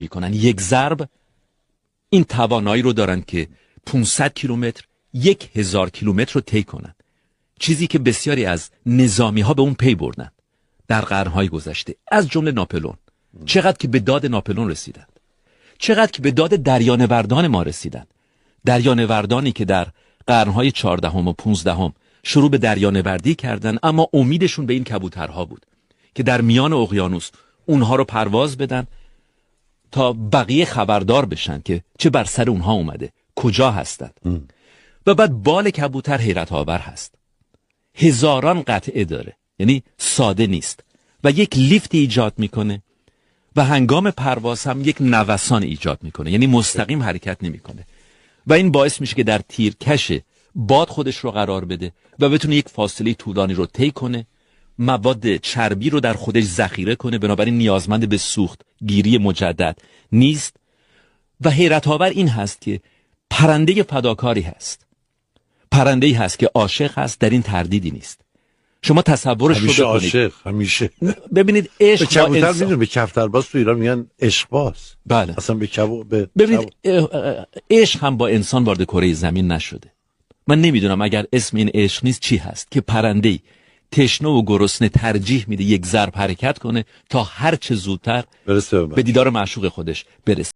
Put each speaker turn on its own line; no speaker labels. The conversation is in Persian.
میکنن. یک ضرب این توانایی رو دارن که 500 کیلومتر 1000 کیلومتر رو طی کنن، چیزی که بسیاری از نظامی ها به اون پی بردن در قرنهای گذشته، از جمله ناپلئون. چقدر که به داد ناپلئون رسیدند، چقدر که به داد دریانوردان ما رسیدند، دریانوردانی که در قرنهای 14 و 15 شروع به دریانوردی کردن، اما امیدشون به این کبوترها بود که در میان اقیانوس اونها رو پرواز بدن تا بقیه خبردار بشن که چه بر سر اونها اومده، کجا هستند. و بعد بال کبوتر حیرت آور هست، هزاران قطعه داره، یعنی ساده نیست و یک لیفت ایجاد میکنه و هنگام پرواز هم یک نوسان ایجاد میکنه، یعنی مستقیم حرکت نمیکنه و این باعث میشه که در تیرکش باد خودش رو قرار بده و بتونه یک فاصله طولانی رو طی کنه، مواد چربی رو در خودش ذخیره کنه، بنابراین نیازمند به سوخت گیری مجدد نیست. و حیرت آور این هست که پرنده فداکاری هست، پرنده‌ای هست که عاشق هست، در این تردیدی نیست. شما تصورش رو بکنید.
عاشق همیشه.
ببینید عشق با
کبوتر میدونید به کفترباز تو ایران میگن عشق باز.
بله.
اصلا
ببینید عشق هم با انسان وارد کره زمین نشده. من نمیدونم اگر اسم این عشق نیست چی هست که پرنده‌ای تشنه و گرسنه ترجیح میده یک ضرب حرکت کنه تا هر چه زودتر به دیدار معشوق خودش برسه.